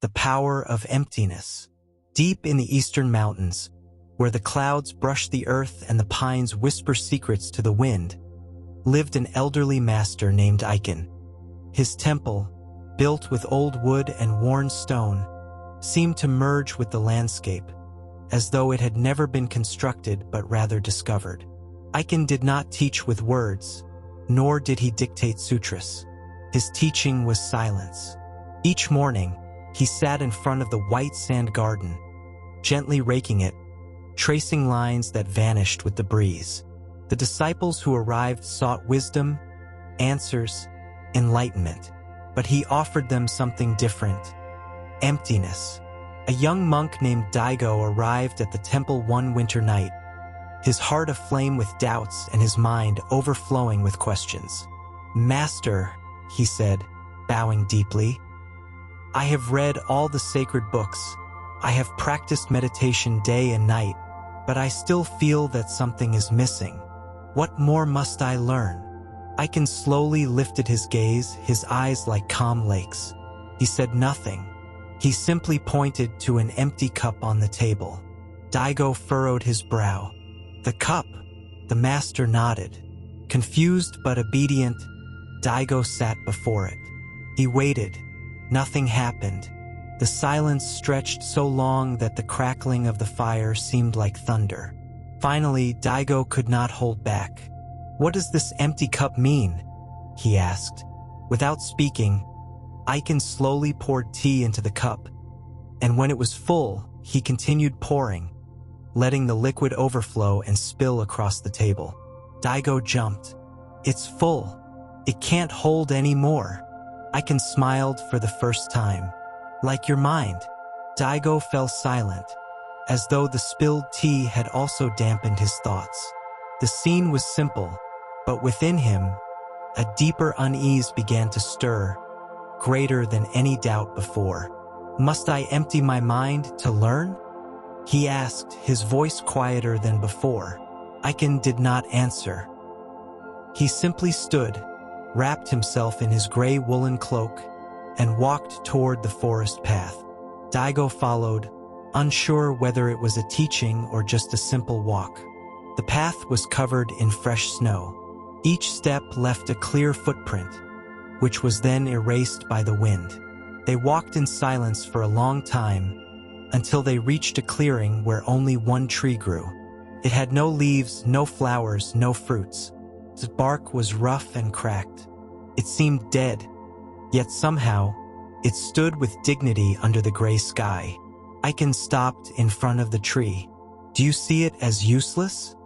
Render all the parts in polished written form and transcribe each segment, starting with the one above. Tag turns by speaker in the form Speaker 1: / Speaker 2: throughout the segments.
Speaker 1: the Power of Emptiness. Deep in the eastern mountains, where the clouds brush the earth and the pines whisper secrets to the wind, lived an elderly master named Aiken. His temple, built with old wood and worn stone, seemed to merge with the landscape, as though it had never been constructed but rather discovered. Aiken did not teach with words, nor did he dictate sutras. His teaching was silence. Each morning, he sat in front of the white sand garden, gently raking it, tracing lines that vanished with the breeze. The disciples who arrived sought wisdom, answers, enlightenment, but he offered them something different: emptiness. A young monk named Daigo arrived at the temple one winter night, his heart aflame with doubts and his mind overflowing with questions. "Master," he said, bowing deeply, "I have read all the sacred books. I have practiced meditation day and night, but I still feel that something is missing. What more must I learn?" Aiken slowly lifted his gaze, his eyes like calm lakes. He said nothing. He simply pointed to an empty cup on the table. Daigo furrowed his brow. "The cup?" The master nodded. Confused but obedient, Daigo sat before it. He waited. Nothing happened. The silence stretched so long that the crackling of the fire seemed like thunder. Finally, Daigo could not hold back. "What does this empty cup mean?" he asked. Without speaking, Aiken slowly poured tea into the cup, and when it was full, he continued pouring, letting the liquid overflow and spill across the table. Daigo jumped. "It's full. It can't hold any more." Aiken smiled for the first time. "Like your mind." Daigo fell silent, as though the spilled tea had also dampened his thoughts. The scene was simple, but within him, a deeper unease began to stir, greater than any doubt before. "Must I empty my mind to learn?" he asked, his voice quieter than before. Aiken did not answer. He simply stood, wrapped himself in his gray woolen cloak, and walked toward the forest path. Daigo followed, unsure whether it was a teaching or just a simple walk. The path was covered in fresh snow. Each step left a clear footprint, which was then erased by the wind. They walked in silence for a long time, until they reached a clearing where only one tree grew. It had no leaves, no flowers, no fruits. Its bark was rough and cracked. It seemed dead, yet somehow, it stood with dignity under the gray sky. Aiken stopped in front of the tree. "Do you see it as useless?"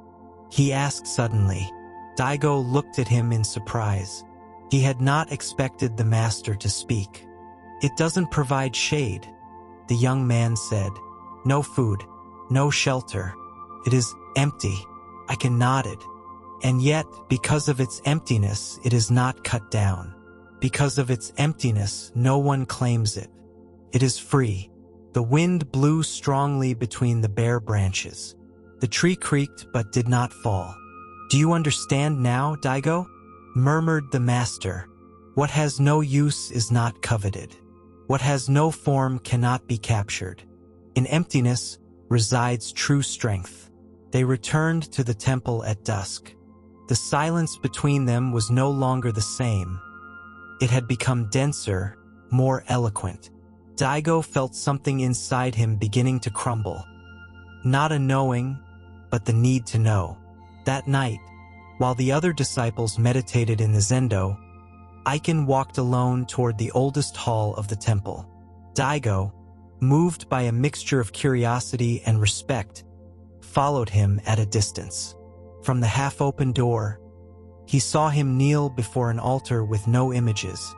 Speaker 1: he asked suddenly. Daigo looked at him in surprise. He had not expected the master to speak. "It doesn't provide shade," the young man said. "No food, no shelter. It is empty." Aiken nodded. "And yet, because of its emptiness, it is not cut down. Because of its emptiness, no one claims it. It is free." The wind blew strongly between the bare branches. The tree creaked but did not fall. "Do you understand now, Daigo?" murmured the master. "What has no use is not coveted. What has no form cannot be captured. In emptiness resides true strength." They returned to the temple at dusk. The silence between them was no longer the same. It had become denser, more eloquent. Daigo felt something inside him beginning to crumble. Not a knowing, but the need to know. That night, while the other disciples meditated in the zendo, Aiken walked alone toward the oldest hall of the temple. Daigo, moved by a mixture of curiosity and respect, followed him at a distance. From the half-open door, he saw him kneel before an altar with no images,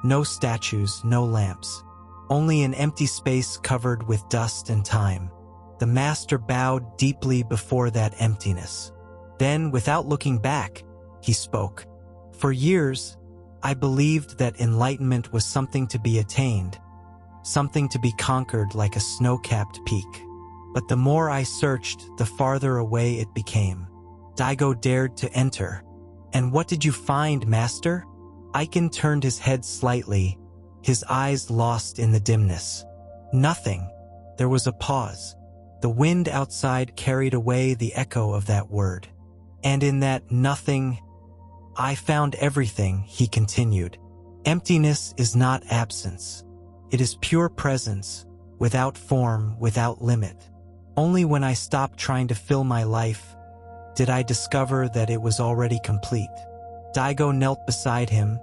Speaker 1: no statues, no lamps, only an empty space covered with dust and time. The master bowed deeply before that emptiness. Then, without looking back, he spoke. "For years, I believed that enlightenment was something to be attained, something to be conquered like a snow-capped peak. But the more I searched, the farther away it became." Daigo dared to enter. "And what did you find, master?" Aiken turned his head slightly, his eyes lost in the dimness. Nothing. There was a pause. The wind outside carried away the echo of that word. And in that nothing, I found everything, he continued. Emptiness is not absence. It is pure presence, without form, without limit. Only when I stopped trying to fill my life did I discover that it was already complete. Daigo knelt beside him,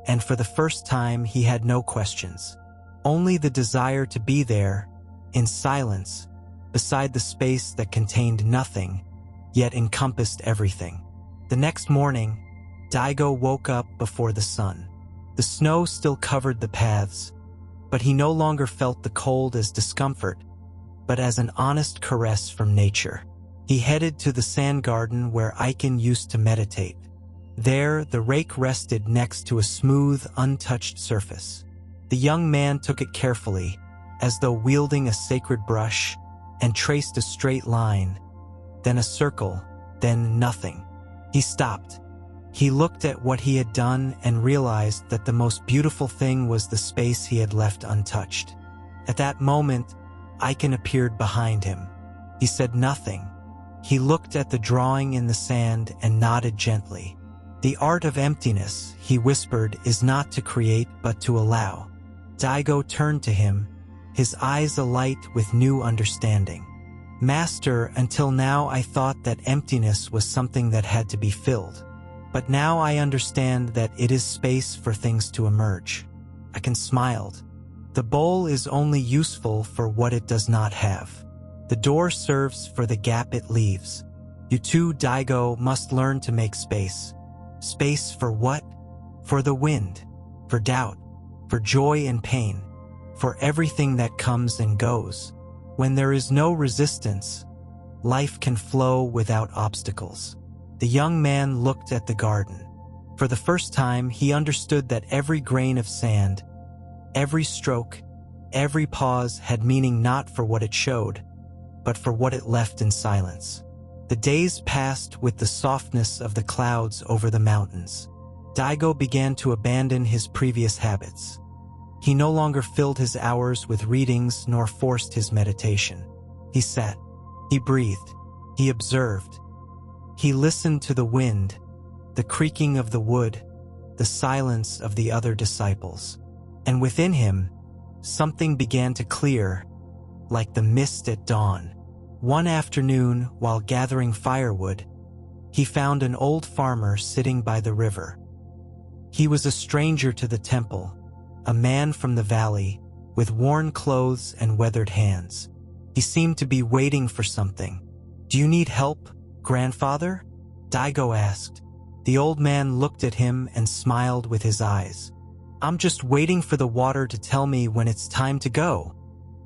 Speaker 1: and for the first time he had no questions. Only the desire to be there, in silence, beside the space that contained nothing, yet encompassed everything. The next morning, Daigo woke up before the sun. The snow still covered the paths, but he no longer felt the cold as discomfort, but as an honest caress from nature. He headed to the sand garden where Aiken used to meditate. There, the rake rested next to a smooth, untouched surface. The young man took it carefully, as though wielding a sacred brush, and traced a straight line, then a circle, then nothing. He stopped. He looked at what he had done and realized that the most beautiful thing was the space he had left untouched. At that moment, Aiken appeared behind him. He said nothing. He looked at the drawing in the sand and nodded gently. The art of emptiness, he whispered, is not to create but to allow. Daigo turned to him, his eyes alight with new understanding. Master, until now I thought that emptiness was something that had to be filled. But now I understand that it is space for things to emerge. Aiken smiled. The bowl is only useful for what it does not have. The door serves for the gap it leaves. You too, Daigo, must learn to make space. Space for what? For the wind, for doubt, for joy and pain, for everything that comes and goes. When there is no resistance, life can flow without obstacles. The young man looked at the garden. For the first time, he understood that every grain of sand, every stroke, every pause had meaning not for what it showed, but for what it left in silence. The days passed with the softness of the clouds over the mountains. Daigo began to abandon his previous habits. He no longer filled his hours with readings nor forced his meditation. He sat, he breathed, he observed. He listened to the wind, the creaking of the wood, the silence of the other disciples. And within him, something began to clear, like the mist at dawn. One afternoon, while gathering firewood, he found an old farmer sitting by the river. He was a stranger to the temple, a man from the valley, with worn clothes and weathered hands. He seemed to be waiting for something. "Do you need help, grandfather?" Daigo asked. The old man looked at him and smiled with his eyes. "I'm just waiting for the water to tell me when it's time to go,"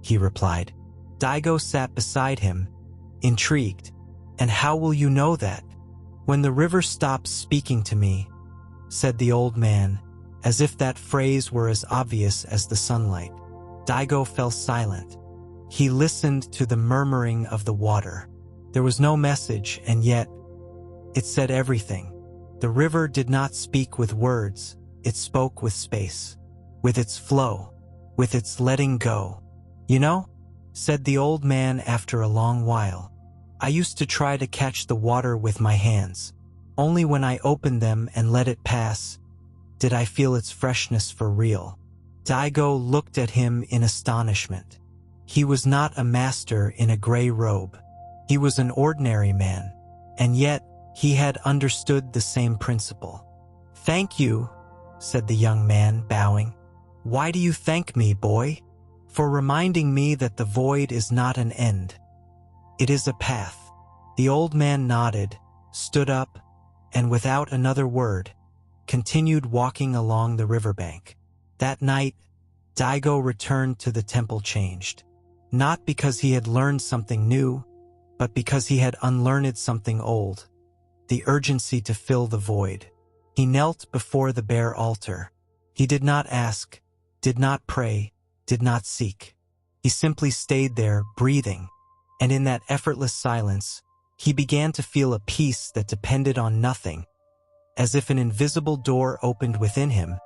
Speaker 1: he replied. Daigo sat beside him, intrigued. "And how will you know that?" "When the river stops speaking to me," said the old man, as if that phrase were as obvious as the sunlight. Daigo fell silent. He listened to the murmuring of the water. There was no message, and yet it said everything. The river did not speak with words, it spoke with space, with its flow, with its letting go. "You know," said the old man after a long while, "I used to try to catch the water with my hands. Only when I opened them and let it pass did I feel its freshness for real." Daigo looked at him in astonishment. He was not a master in a gray robe. He was an ordinary man, and yet he had understood the same principle. "Thank you," said the young man, bowing. "Why do you thank me, boy?" "For reminding me that the void is not an end. It is a path." The old man nodded, stood up, and without another word, continued walking along the riverbank. That night, Daigo returned to the temple changed. Not because he had learned something new, but because he had unlearned something old, the urgency to fill the void. He knelt before the bare altar. He did not ask, did not pray, did not seek. He simply stayed there, breathing, and in that effortless silence, he began to feel a peace that depended on nothing, as if an invisible door opened within him,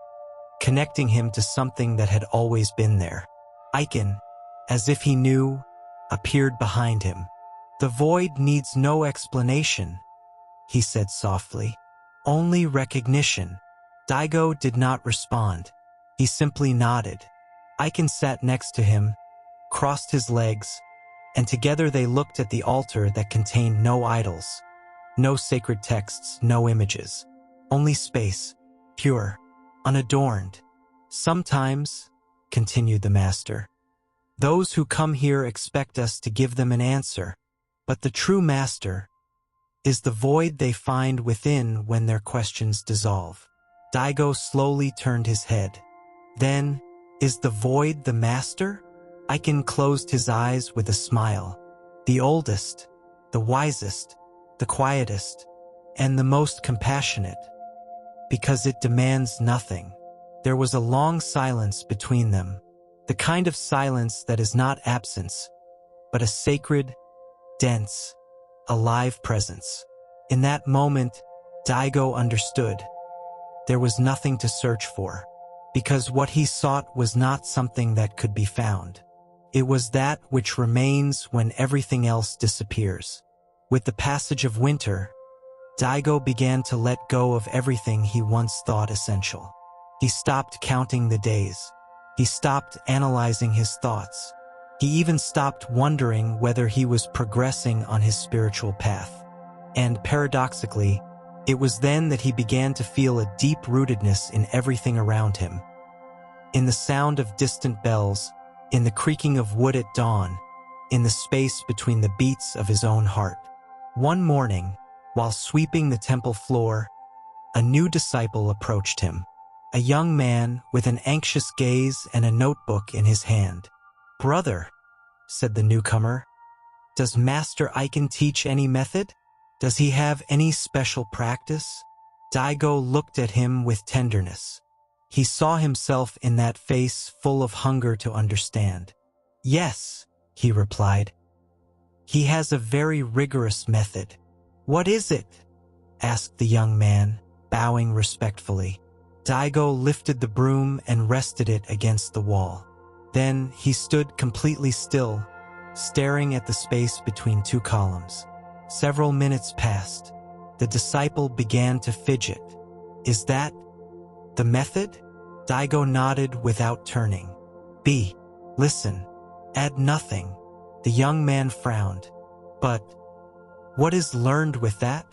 Speaker 1: connecting him to something that had always been there. Aiken, as if he knew, appeared behind him. "The void needs no explanation," he said softly. "Only recognition." Daigo did not respond. He simply nodded. Aiken sat next to him, crossed his legs, and together they looked at the altar that contained no idols, no sacred texts, no images. Only space, pure, unadorned. "Sometimes," continued the master, "those who come here expect us to give them an answer, but the true master is the void they find within when their questions dissolve." Daigo slowly turned his head. "Then, is the void the master?" Aiken closed his eyes with a smile. "The oldest, the wisest, the quietest, and the most compassionate, because it demands nothing." There was a long silence between them, the kind of silence that is not absence, but a sacred, dense, alive presence. In that moment, Daigo understood. There was nothing to search for, because what he sought was not something that could be found. It was that which remains when everything else disappears. With the passage of winter, Daigo began to let go of everything he once thought essential. He stopped counting the days. He stopped analyzing his thoughts. He even stopped wondering whether he was progressing on his spiritual path. And paradoxically, it was then that he began to feel a deep rootedness in everything around him. In the sound of distant bells, in the creaking of wood at dawn, in the space between the beats of his own heart. One morning, while sweeping the temple floor, a new disciple approached him. A young man with an anxious gaze and a notebook in his hand. "Brother," said the newcomer, "does Master Aiken teach any method? Does he have any special practice?" Daigo looked at him with tenderness. He saw himself in that face full of hunger to understand. "Yes," he replied. "He has a very rigorous method." "What is it?" asked the young man, bowing respectfully. Daigo lifted the broom and rested it against the wall. Then he stood completely still, staring at the space between two columns. Several minutes passed. The disciple began to fidget. "Is that the method?" Daigo nodded without turning. "B. Listen. Add nothing." The young man frowned. "But what is learned with that?"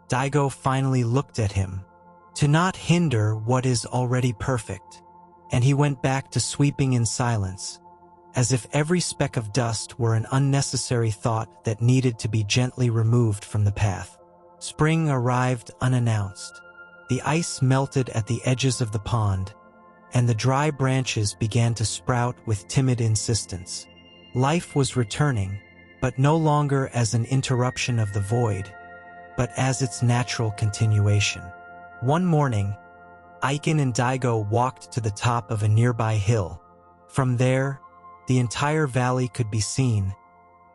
Speaker 1: Daigo finally looked at him. "To not hinder what is already perfect." And he went back to sweeping in silence, as if every speck of dust were an unnecessary thought that needed to be gently removed from the path. Spring arrived unannounced. The ice melted at the edges of the pond, and the dry branches began to sprout with timid insistence. Life was returning, but no longer as an interruption of the void, but as its natural continuation. One morning, Aiken and Daigo walked to the top of a nearby hill. From there, the entire valley could be seen,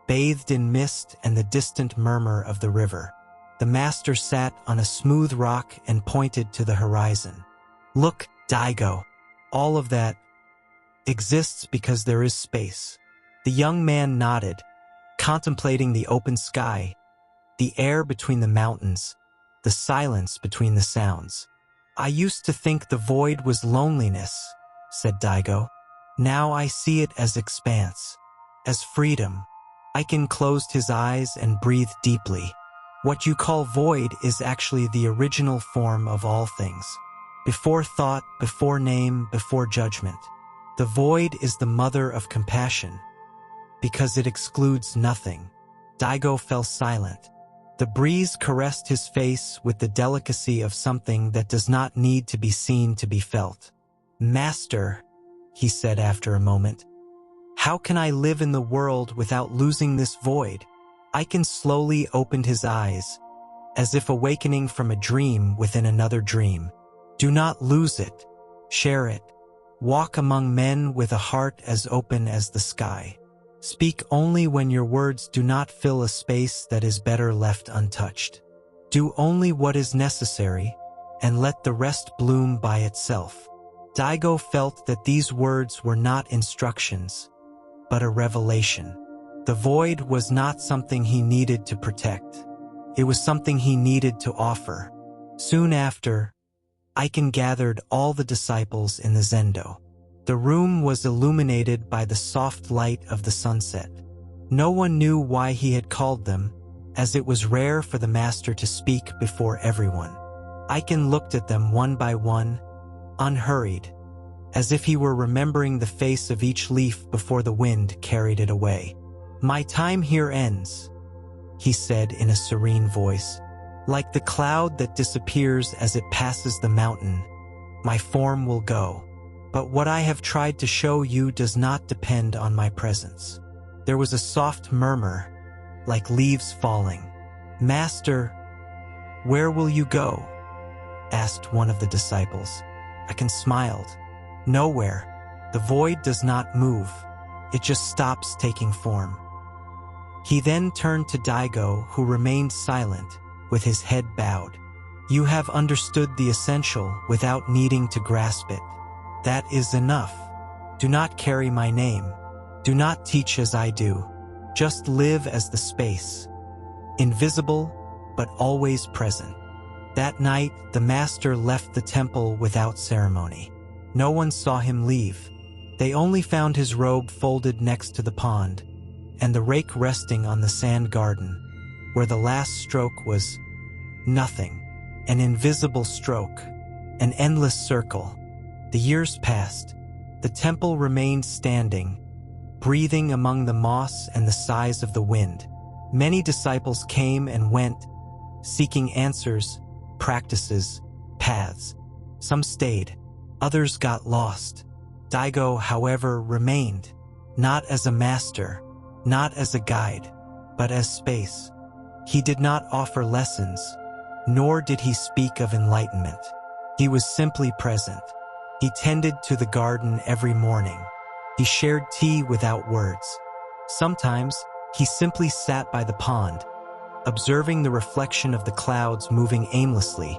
Speaker 1: bathed in mist and the distant murmur of the river. The master sat on a smooth rock and pointed to the horizon. "Look, Daigo, all of that exists because there is space." The young man nodded, contemplating the open sky, the air between the mountains, the silence between the sounds. "I used to think the void was loneliness," said Daigo. "Now I see it as expanse, as freedom." Aiken closed his eyes and breathed deeply. "What you call void is actually the original form of all things. Before thought, before name, before judgment. The void is the mother of compassion, because it excludes nothing." Daigo fell silent. The breeze caressed his face with the delicacy of something that does not need to be seen to be felt. "Master," he said after a moment, "how can I live in the world without losing this void?" Aiken slowly opened his eyes, as if awakening from a dream within another dream. "Do not lose it. Share it. Walk among men with a heart as open as the sky. Speak only when your words do not fill a space that is better left untouched. Do only what is necessary, and let the rest bloom by itself." Daigo felt that these words were not instructions. but a revelation. The void was not something he needed to protect. It was something he needed to offer. Soon after, Aiken gathered all the disciples in the zendo. The room was illuminated by the soft light of the sunset. No one knew why he had called them, as it was rare for the master to speak before everyone. Aiken looked at them one by one, unhurried, as if he were remembering the face of each leaf before the wind carried it away. "My time here ends," he said in a serene voice. "Like the cloud that disappears as it passes the mountain, my form will go. But what I have tried to show you does not depend on my presence." There was a soft murmur, like leaves falling. "Master, where will you go?" asked one of the disciples. Aiken smiled. "Nowhere. The void does not move. It just stops taking form." He then turned to Daigo, who remained silent, with his head bowed. "You have understood the essential without needing to grasp it. That is enough. Do not carry my name. Do not teach as I do. Just live as the space. Invisible, but always present." That night, the master left the temple without ceremony. No one saw him leave. They only found his robe folded next to the pond, and the rake resting on the sand garden, where the last stroke was nothing. An invisible stroke. An endless circle. The years passed. The temple remained standing, breathing among the moss and the sighs of the wind. Many disciples came and went, seeking answers, practices, paths. Some stayed. Others got lost. Daigo, however, remained, not as a master, not as a guide, but as space. He did not offer lessons, nor did he speak of enlightenment. He was simply present. He tended to the garden every morning. He shared tea without words. Sometimes, he simply sat by the pond, observing the reflection of the clouds moving aimlessly,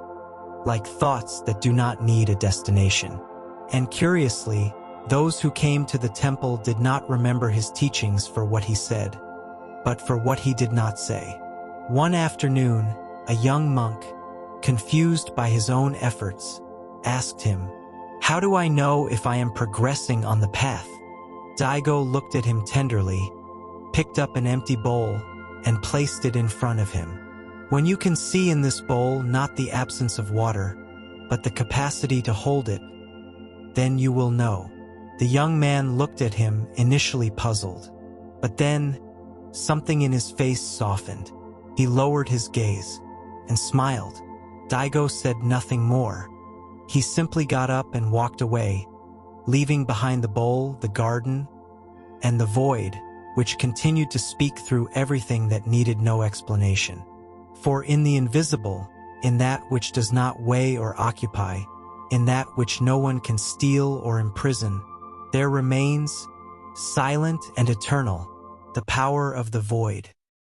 Speaker 1: like thoughts that do not need a destination. And curiously, those who came to the temple did not remember his teachings for what he said, but for what he did not say. One afternoon, a young monk, confused by his own efforts, asked him, "How do I know if I am progressing on the path?" Daigo looked at him tenderly, picked up an empty bowl, and placed it in front of him. "When you can see in this bowl not the absence of water, but the capacity to hold it, then you will know." The young man looked at him, initially puzzled. But then, something in his face softened. He lowered his gaze and smiled. Daigo said nothing more. He simply got up and walked away, leaving behind the bowl, the garden, and the void, which continued to speak through everything that needed no explanation. For in the invisible, in that which does not weigh or occupy, in that which no one can steal or imprison, there remains, silent and eternal, the power of the void.